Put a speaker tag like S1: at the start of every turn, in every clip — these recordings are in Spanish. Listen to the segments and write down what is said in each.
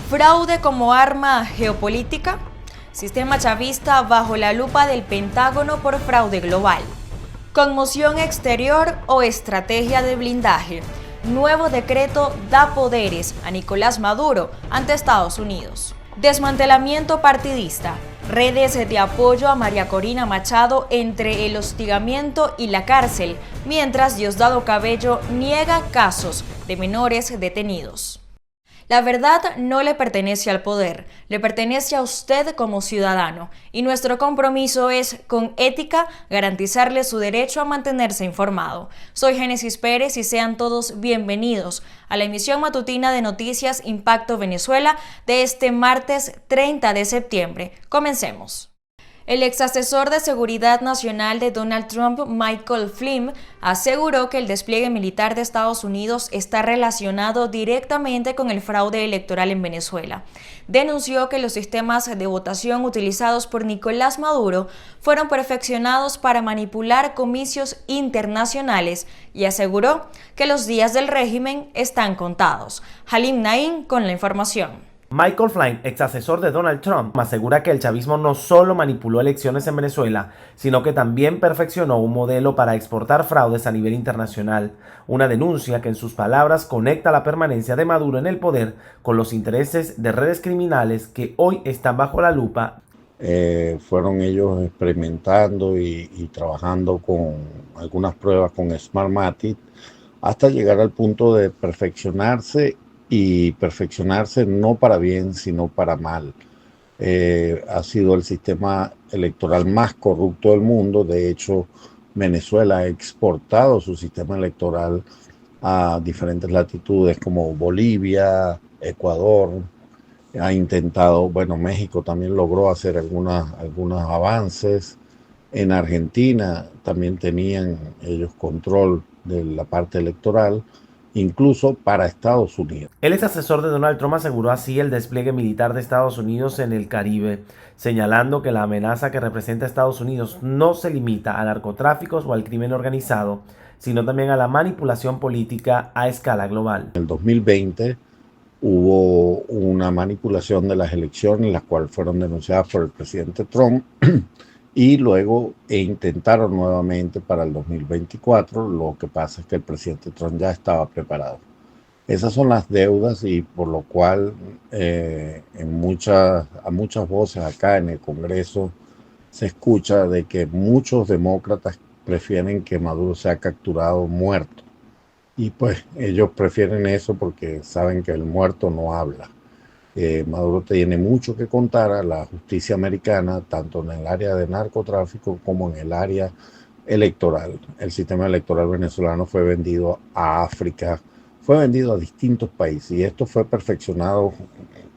S1: Fraude como arma geopolítica. Sistema chavista bajo la lupa del Pentágono por fraude global. Conmoción exterior o estrategia de blindaje. Nuevo decreto da poderes a Nicolás Maduro ante Estados Unidos. Desmantelamiento partidista. Redes de apoyo a María Corina Machado entre el hostigamiento y la cárcel, mientras Diosdado Cabello niega casos de menores detenidos. La verdad no le pertenece al poder, le pertenece a usted como ciudadano, y nuestro compromiso es, con ética, garantizarle su derecho a mantenerse informado. Soy Génesis Pérez y sean todos bienvenidos a la emisión matutina de Noticias Impacto Venezuela de este martes 30 de septiembre. Comencemos. El ex asesor de Seguridad Nacional de Donald Trump, Michael Flynn, aseguró que el despliegue militar de Estados Unidos está relacionado directamente con el fraude electoral en Venezuela. Denunció que los sistemas de votación utilizados por Nicolás Maduro fueron perfeccionados para manipular comicios internacionales y aseguró que los días del régimen están contados. Halim Naim con la información.
S2: Michael Flynn, ex asesor de Donald Trump, asegura que el chavismo no solo manipuló elecciones en Venezuela, sino que también perfeccionó un modelo para exportar fraudes a nivel internacional, una denuncia que en sus palabras conecta la permanencia de Maduro en el poder con los intereses de redes criminales que hoy están bajo la lupa.
S3: Fueron ellos experimentando y trabajando con algunas pruebas con Smartmatic hasta llegar al punto de perfeccionarse no para bien, sino para mal. Ha sido el sistema electoral más corrupto del mundo. De hecho, Venezuela ha exportado su sistema electoral a diferentes latitudes como Bolivia, Ecuador. Ha intentado, México también logró hacer algunos avances. En Argentina también tenían ellos control de la parte electoral, incluso para Estados Unidos.
S2: El ex asesor de Donald Trump aseguró así el despliegue militar de Estados Unidos en el Caribe, señalando que la amenaza que representa Estados Unidos no se limita a narcotráficos o al crimen organizado, sino también a la manipulación política a escala global.
S3: En el 2020 hubo una manipulación de las elecciones, las cuales fueron denunciadas por el presidente Trump, y luego intentaron nuevamente para el 2024, lo que pasa es que el presidente Trump ya estaba preparado. Esas son las deudas y por lo cual a muchas voces acá en el Congreso se escucha de que muchos demócratas prefieren que Maduro sea capturado muerto. Y pues ellos prefieren eso porque saben que el muerto no habla. Maduro tiene mucho que contar a la justicia americana, tanto en el área de narcotráfico como en el área electoral. El sistema electoral venezolano fue vendido a África, fue vendido a distintos países y esto fue perfeccionado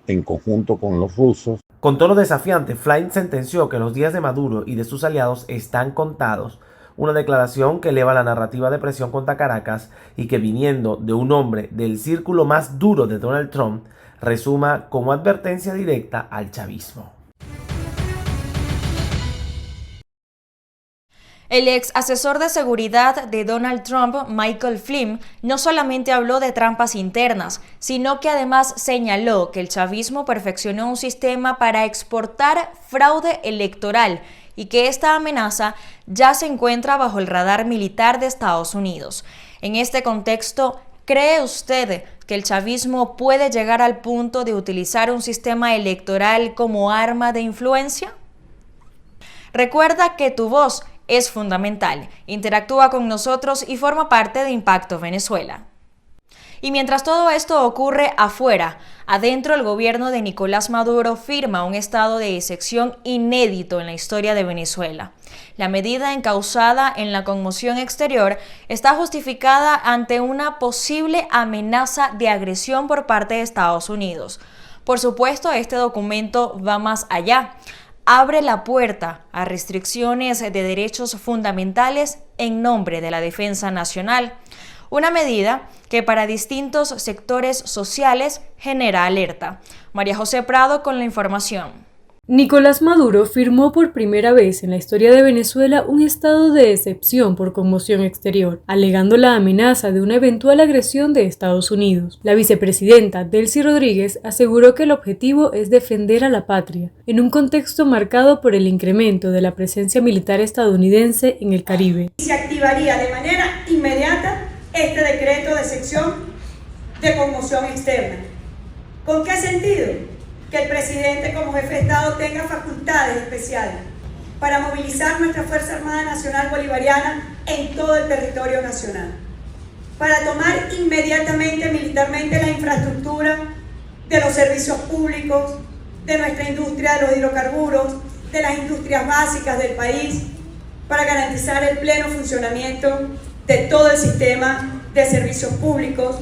S3: en conjunto con los rusos.
S2: Con tono desafiante, Flynn sentenció que los días de Maduro y de sus aliados están contados, una declaración que eleva la narrativa de presión contra Caracas y que, viniendo de un hombre del círculo más duro de Donald Trump, resuma como advertencia directa al chavismo.
S1: El ex asesor de seguridad de Donald Trump, Michael Flynn, no solamente habló de trampas internas, sino que además señaló que el chavismo perfeccionó un sistema para exportar fraude electoral y que esta amenaza ya se encuentra bajo el radar militar de Estados Unidos. En este contexto, ¿cree usted que el chavismo puede llegar al punto de utilizar un sistema electoral como arma de influencia? Recuerda que tu voz es fundamental. Interactúa con nosotros y forma parte de Impacto Venezuela. Y mientras todo esto ocurre afuera, adentro el gobierno de Nicolás Maduro firma un estado de excepción inédito en la historia de Venezuela. La medida encausada en la conmoción exterior está justificada ante una posible amenaza de agresión por parte de Estados Unidos. Por supuesto, este documento va más allá. Abre la puerta a restricciones de derechos fundamentales en nombre de la defensa nacional. Una medida que para distintos sectores sociales genera alerta. María José Prado con la información.
S4: Nicolás Maduro firmó por primera vez en la historia de Venezuela un estado de excepción por conmoción exterior, alegando la amenaza de una eventual agresión de Estados Unidos. La vicepresidenta Delcy Rodríguez aseguró que el objetivo es defender a la patria, en un contexto marcado por el incremento de la presencia militar estadounidense en el Caribe.
S5: Se activaría de manera inmediata este decreto de excepción de conmoción externa. ¿Con qué sentido? Que el presidente como jefe de Estado tenga facultades especiales para movilizar nuestra Fuerza Armada Nacional Bolivariana en todo el territorio nacional, para tomar inmediatamente militarmente la infraestructura de los servicios públicos, de nuestra industria de los hidrocarburos, de las industrias básicas del país, para garantizar el pleno funcionamiento de todo el sistema de servicios públicos,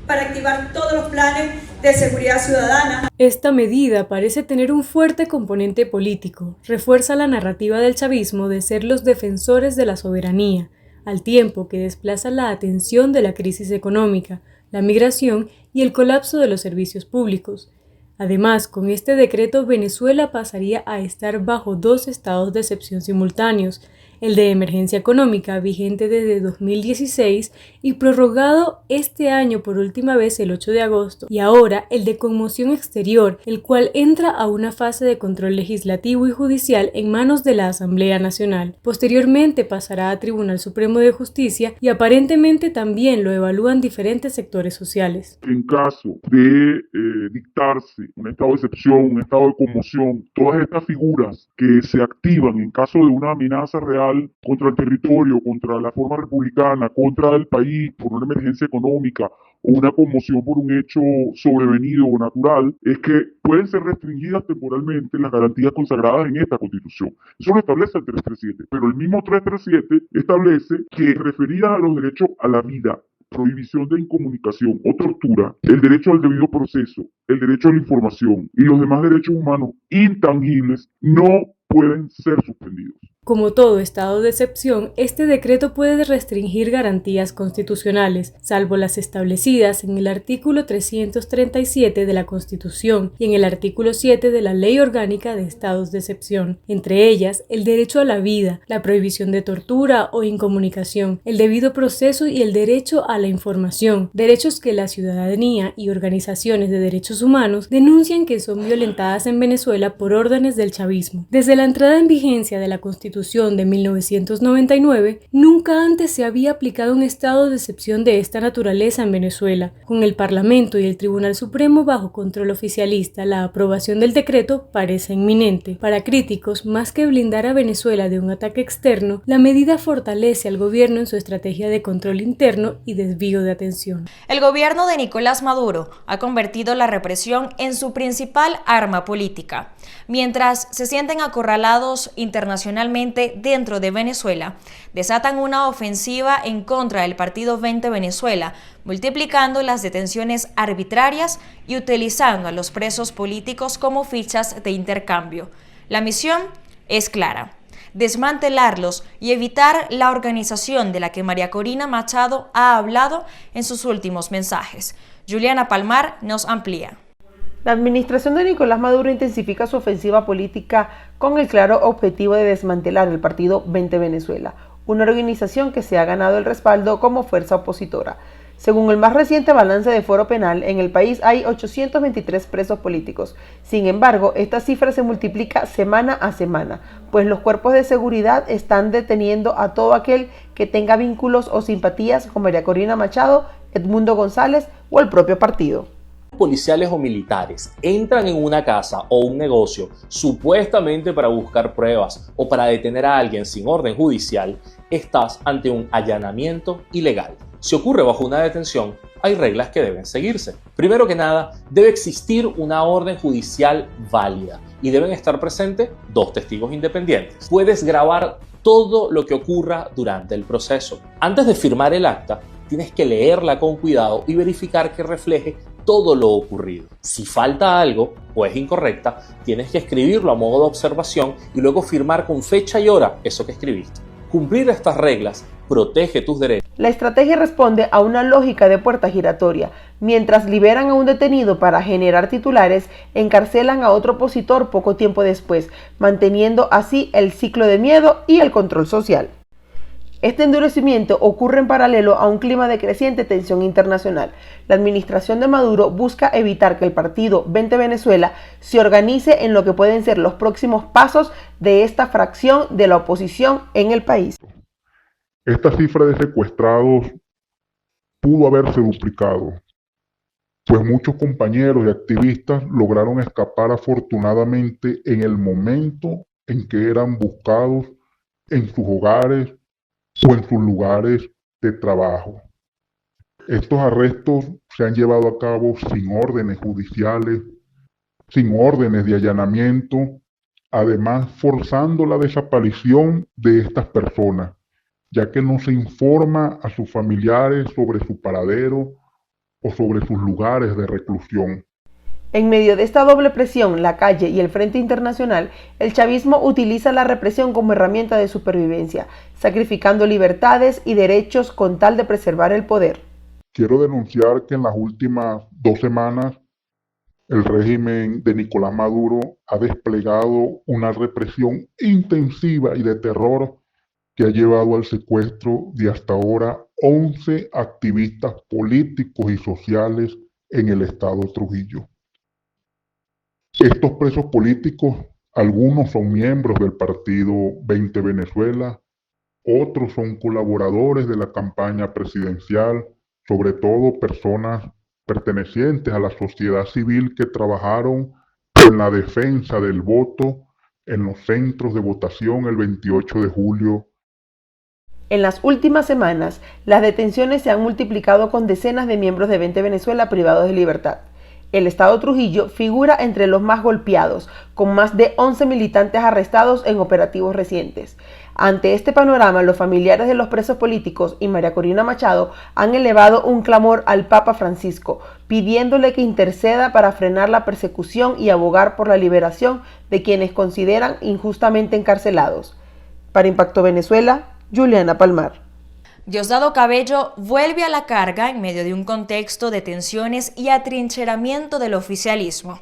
S5: para activar todos los planes de seguridad ciudadana.
S4: Esta medida parece tener un fuerte componente político, refuerza la narrativa del chavismo de ser los defensores de la soberanía, al tiempo que desplaza la atención de la crisis económica, la migración y el colapso de los servicios públicos. Además, con este decreto Venezuela pasaría a estar bajo dos estados de excepción simultáneos, el de emergencia económica vigente desde 2016 y prorrogado este año por última vez el 8 de agosto, y ahora el de conmoción exterior, el cual entra a una fase de control legislativo y judicial en manos de la Asamblea Nacional. Posteriormente pasará a Tribunal Supremo de Justicia y aparentemente también lo evalúan diferentes sectores sociales.
S6: En caso de dictarse un estado de excepción, un estado de conmoción, todas estas figuras que se activan en caso de una amenaza real contra el territorio, contra la forma republicana, contra el país, por una emergencia económica o una conmoción por un hecho sobrevenido o natural, es que pueden ser restringidas temporalmente las garantías consagradas en esta Constitución. Eso lo establece el 337, pero el mismo 337 establece que referidas a los derechos a la vida, prohibición de incomunicación o tortura, el derecho al debido proceso, el derecho a la información y los demás derechos humanos intangibles no pueden ser suspendidos.
S4: Como todo estado de excepción, este decreto puede restringir garantías constitucionales, salvo las establecidas en el artículo 337 de la Constitución y en el artículo 7 de la Ley Orgánica de Estados de Excepción, entre ellas el derecho a la vida, la prohibición de tortura o incomunicación, el debido proceso y el derecho a la información, derechos que la ciudadanía y organizaciones de derechos humanos denuncian que son violentadas en Venezuela por órdenes del chavismo. Desde la entrada en vigencia de la Constitución de 1999, nunca antes se había aplicado un estado de excepción de esta naturaleza en Venezuela. Con el Parlamento y el Tribunal Supremo bajo control oficialista, la aprobación del decreto parece inminente. Para críticos, más que blindar a Venezuela de un ataque externo, la medida fortalece al gobierno en su estrategia de control interno y desvío de atención.
S1: El gobierno de Nicolás Maduro ha convertido la represión en su principal arma política. Mientras se sienten acorralados internacionalmente dentro de Venezuela, desatan una ofensiva en contra del Partido 20 Venezuela, multiplicando las detenciones arbitrarias y utilizando a los presos políticos como fichas de intercambio. La misión es clara: desmantelarlos y evitar la organización de la que María Corina Machado ha hablado en sus últimos mensajes. Juliana Palmar nos amplía.
S7: La administración de Nicolás Maduro intensifica su ofensiva política con el claro objetivo de desmantelar el Partido 20 Venezuela, una organización que se ha ganado el respaldo como fuerza opositora. Según el más reciente balance de Foro Penal, en el país hay 823 presos políticos. Sin embargo, esta cifra se multiplica semana a semana, pues los cuerpos de seguridad están deteniendo a todo aquel que tenga vínculos o simpatías con María Corina Machado, Edmundo González o el propio partido.
S8: Policiales o militares entran en una casa o un negocio supuestamente para buscar pruebas o para detener a alguien sin orden judicial, estás ante un allanamiento ilegal. Si ocurre bajo una detención, hay reglas que deben seguirse. Primero que nada, debe existir una orden judicial válida y deben estar presentes dos testigos independientes. Puedes grabar todo lo que ocurra durante el proceso. Antes de firmar el acta, tienes que leerla con cuidado y verificar que refleje todo lo ocurrido. Si falta algo o es incorrecta, tienes que escribirlo a modo de observación y luego firmar con fecha y hora eso que escribiste. Cumplir estas reglas protege tus derechos.
S7: La estrategia responde a una lógica de puerta giratoria. Mientras liberan a un detenido para generar titulares, encarcelan a otro opositor poco tiempo después, manteniendo así el ciclo de miedo y el control social. Este endurecimiento ocurre en paralelo a un clima de creciente tensión internacional. La administración de Maduro busca evitar que el partido 20 Venezuela se organice en lo que pueden ser los próximos pasos de esta fracción de la oposición en el país.
S6: Esta cifra de secuestrados pudo haberse duplicado, pues muchos compañeros y activistas lograron escapar afortunadamente en el momento en que eran buscados en sus hogares o en sus lugares de trabajo. Estos arrestos se han llevado a cabo sin órdenes judiciales, sin órdenes de allanamiento, además forzando la desaparición de estas personas, ya que no se informa a sus familiares sobre su paradero o sobre sus lugares de reclusión.
S7: En medio de esta doble presión, la calle y el Frente Internacional, el chavismo utiliza la represión como herramienta de supervivencia, sacrificando libertades y derechos con tal de preservar el poder.
S6: Quiero denunciar que en las últimas 2 semanas el régimen de Nicolás Maduro ha desplegado una represión intensiva y de terror que ha llevado al secuestro de hasta ahora 11 activistas políticos y sociales en el estado de Trujillo. Estos presos políticos, algunos son miembros del partido 20 Venezuela, otros son colaboradores de la campaña presidencial, sobre todo personas pertenecientes a la sociedad civil que trabajaron en la defensa del voto en los centros de votación el 28 de julio.
S7: En las últimas semanas, las detenciones se han multiplicado con decenas de miembros de 20 Venezuela privados de libertad. El estado Trujillo figura entre los más golpeados, con más de 11 militantes arrestados en operativos recientes. Ante este panorama, los familiares de los presos políticos y María Corina Machado han elevado un clamor al Papa Francisco, pidiéndole que interceda para frenar la persecución y abogar por la liberación de quienes consideran injustamente encarcelados. Para Impacto Venezuela, Juliana Palmar.
S1: Diosdado Cabello vuelve a la carga en medio de un contexto de tensiones y atrincheramiento del oficialismo.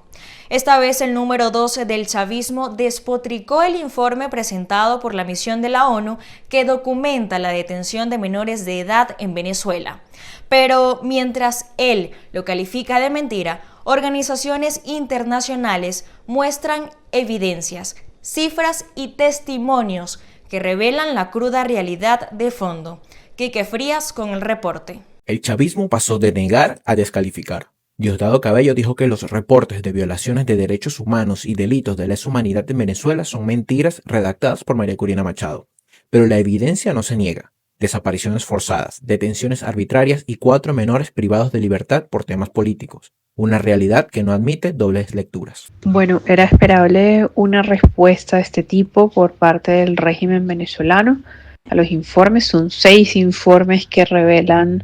S1: Esta vez el número 12 del chavismo despotricó el informe presentado por la misión de la ONU que documenta la detención de menores de edad en Venezuela. Pero mientras él lo califica de mentira, organizaciones internacionales muestran evidencias, cifras y testimonios que revelan la cruda realidad de fondo. Quique Frías con el reporte.
S9: El chavismo pasó de negar a descalificar. Diosdado Cabello dijo que los reportes de violaciones de derechos humanos y delitos de lesa humanidad en Venezuela son mentiras redactadas por María Corina Machado. Pero la evidencia no se niega. Desapariciones forzadas, detenciones arbitrarias y 4 menores privados de libertad por temas políticos. Una realidad que no admite dobles lecturas.
S10: Bueno, era esperable una respuesta de este tipo por parte del régimen venezolano a los informes. Son 6 informes que revelan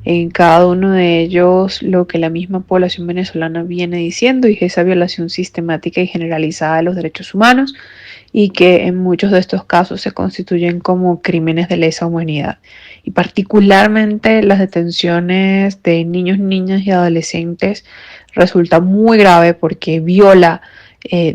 S10: en cada uno de ellos lo que la misma población venezolana viene diciendo, y es esa violación sistemática y generalizada de los derechos humanos, y que en muchos de estos casos se constituyen como crímenes de lesa humanidad. Y particularmente las detenciones de niños, niñas y adolescentes resulta muy grave porque viola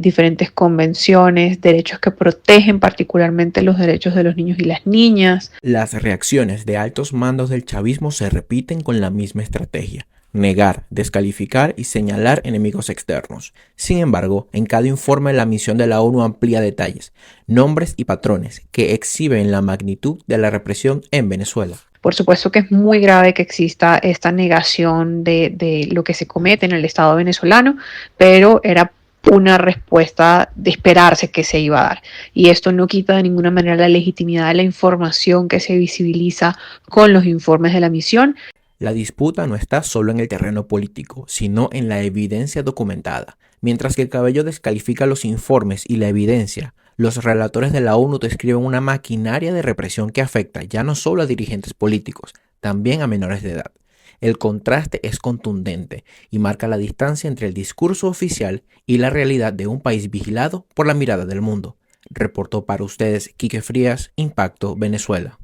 S10: diferentes convenciones, derechos que protegen particularmente los derechos de los niños y las niñas.
S9: Las reacciones de altos mandos del chavismo se repiten con la misma estrategia: negar, descalificar y señalar enemigos externos. Sin embargo, en cada informe la misión de la ONU amplía detalles, nombres y patrones que exhiben la magnitud de la represión en Venezuela.
S10: Por supuesto que es muy grave que exista esta negación de lo que se comete en el Estado venezolano, pero era una respuesta de esperarse que se iba a dar. Y esto no quita de ninguna manera la legitimidad de la información que se visibiliza con los informes de la misión.
S9: La disputa no está solo en el terreno político, sino en la evidencia documentada. Mientras que Cabello descalifica los informes y la evidencia, los relatores de la ONU describen una maquinaria de represión que afecta ya no solo a dirigentes políticos, también a menores de edad. El contraste es contundente y marca la distancia entre el discurso oficial y la realidad de un país vigilado por la mirada del mundo. Reportó para ustedes Quique Frías, Impacto Venezuela.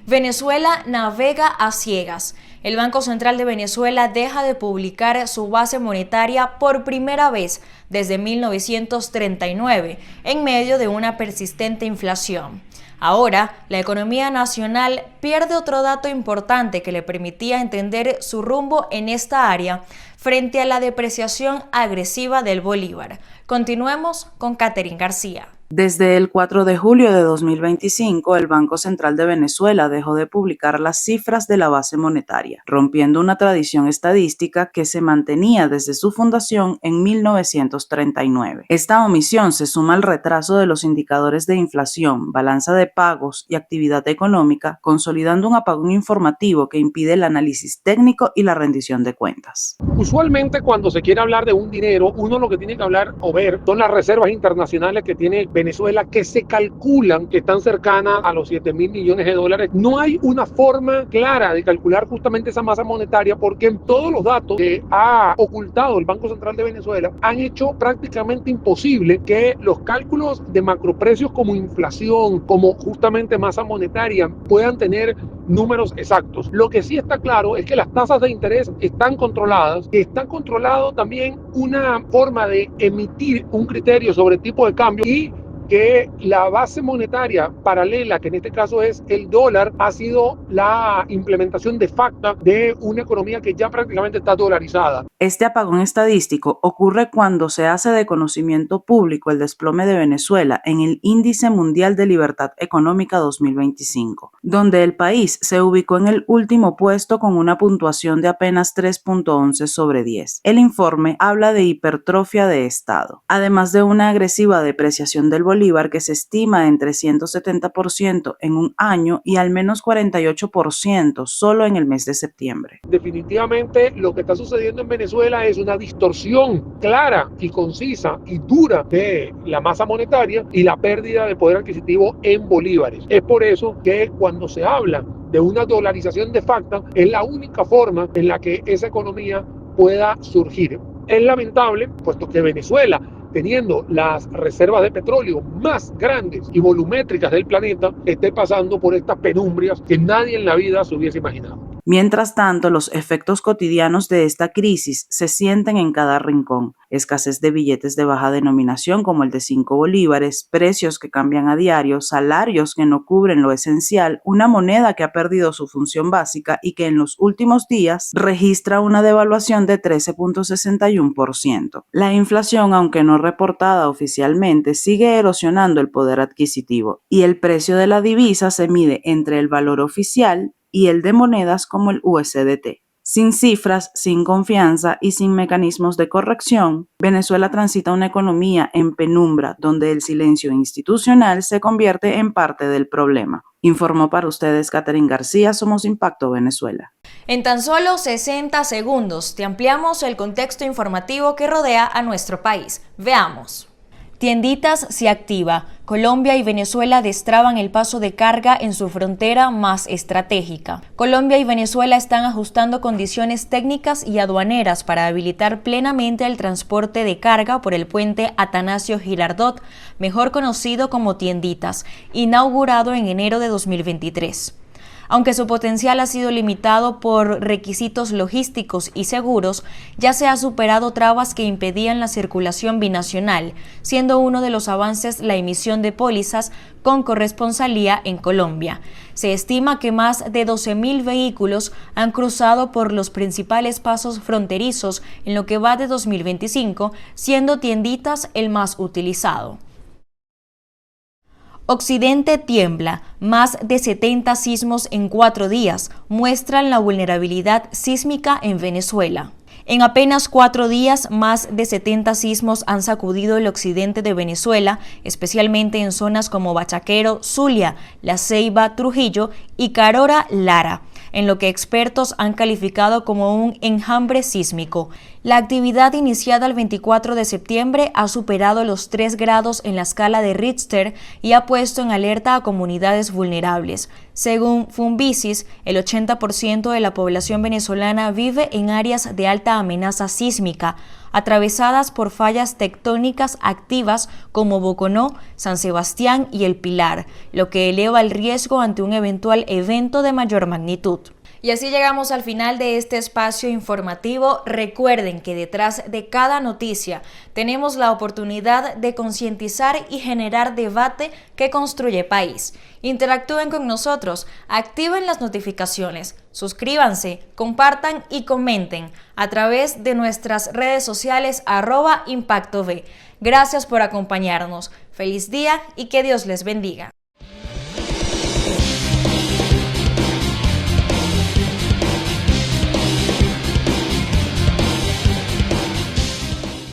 S1: Venezuela navega a ciegas. El Banco Central de Venezuela deja de publicar su base monetaria por primera vez desde 1939, en medio de una persistente inflación. Ahora, la economía nacional pierde otro dato importante que le permitía entender su rumbo en esta área frente a la depreciación agresiva del bolívar. Continuemos con Catherine García.
S11: Desde el 4 de julio de 2025, el Banco Central de Venezuela dejó de publicar las cifras de la base monetaria, rompiendo una tradición estadística que se mantenía desde su fundación en 1939. Esta omisión se suma al retraso de los indicadores de inflación, balanza de pagos y actividad económica, consolidando un apagón informativo que impide el análisis técnico y la rendición de cuentas.
S12: Usualmente cuando se quiere hablar de un dinero, uno lo que tiene que hablar o ver son las reservas internacionales que tiene Venezuela, que se calculan que están cercanas a los 7.000 millones de dólares. No hay una forma clara de calcular justamente esa masa monetaria porque todos los datos que ha ocultado el Banco Central de Venezuela han hecho prácticamente imposible que los cálculos de macroprecios como inflación, como justamente masa monetaria, puedan tener números exactos. Lo que sí está claro es que las tasas de interés están controladas, que está controlado también una forma de emitir un criterio sobre el tipo de cambio y que la base monetaria paralela, que en este caso es el dólar, ha sido la implementación de facto de una economía que ya prácticamente está dolarizada.
S11: Este apagón estadístico ocurre cuando se hace de conocimiento público el desplome de Venezuela en el Índice Mundial de Libertad Económica 2025, donde el país se ubicó en el último puesto con una puntuación de apenas 3.11 sobre 10. El informe habla de hipertrofia de Estado, además de una agresiva depreciación del bolívar que se estima en 370% en un año y al menos 48% solo en el mes de septiembre.
S12: Definitivamente lo que está sucediendo en Venezuela es una distorsión clara y concisa y dura de la masa monetaria y la pérdida de poder adquisitivo en bolívares. Es por eso que cuando se habla de una dolarización de facto es la única forma en la que esa economía pueda surgir. Es lamentable, puesto que Venezuela, teniendo las reservas de petróleo más grandes y volumétricas del planeta, esté pasando por estas penumbrias que nadie en la vida se hubiese imaginado.
S11: Mientras tanto, los efectos cotidianos de esta crisis se sienten en cada rincón. Escasez de billetes de baja denominación como el de 5 bolívares, precios que cambian a diario, salarios que no cubren lo esencial, una moneda que ha perdido su función básica y que en los últimos días registra una devaluación de 13.61%. La inflación, aunque no reportada oficialmente, sigue erosionando el poder adquisitivo y el precio de la divisa se mide entre el valor oficial y el de monedas como el USDT. Sin cifras, sin confianza y sin mecanismos de corrección, Venezuela transita una economía en penumbra donde el silencio institucional se convierte en parte del problema. Informó para ustedes Catherine García, somos Impacto Venezuela.
S1: En tan solo 60 segundos te ampliamos el contexto informativo que rodea a nuestro país. Veamos. Tienditas se activa. Colombia y Venezuela destraban el paso de carga en su frontera más estratégica. Colombia y Venezuela están ajustando condiciones técnicas y aduaneras para habilitar plenamente el transporte de carga por el puente Atanasio Girardot, mejor conocido como Tienditas, inaugurado en enero de 2023. Aunque su potencial ha sido limitado por requisitos logísticos y seguros, ya se ha superado trabas que impedían la circulación binacional, siendo uno de los avances la emisión de pólizas con corresponsalía en Colombia. Se estima que más de 12.000 vehículos han cruzado por los principales pasos fronterizos en lo que va de 2025, siendo Tienditas el más utilizado. Occidente tiembla, más de 70 sismos en 4 días muestran la vulnerabilidad sísmica en Venezuela. En apenas 4 días, más de 70 sismos han sacudido el occidente de Venezuela, especialmente en zonas como Bachaquero, Zulia, La Ceiba, Trujillo y Carora, Lara, en lo que expertos han calificado como un enjambre sísmico. La actividad iniciada el 24 de septiembre ha superado los 3 grados en la escala de Richter y ha puesto en alerta a comunidades vulnerables. Según Funvisis, el 80% de la población venezolana vive en áreas de alta amenaza sísmica. atravesadas por fallas tectónicas activas como Boconó, San Sebastián y El Pilar, lo que eleva el riesgo ante un eventual evento de mayor magnitud. Y así llegamos al final de este espacio informativo. Recuerden que detrás de cada noticia tenemos la oportunidad de concientizar y generar debate que construye país. Interactúen con nosotros, activen las notificaciones, suscríbanse, compartan y comenten a través de nuestras redes sociales @ImpactoV. Gracias por acompañarnos. Feliz día y que Dios les bendiga.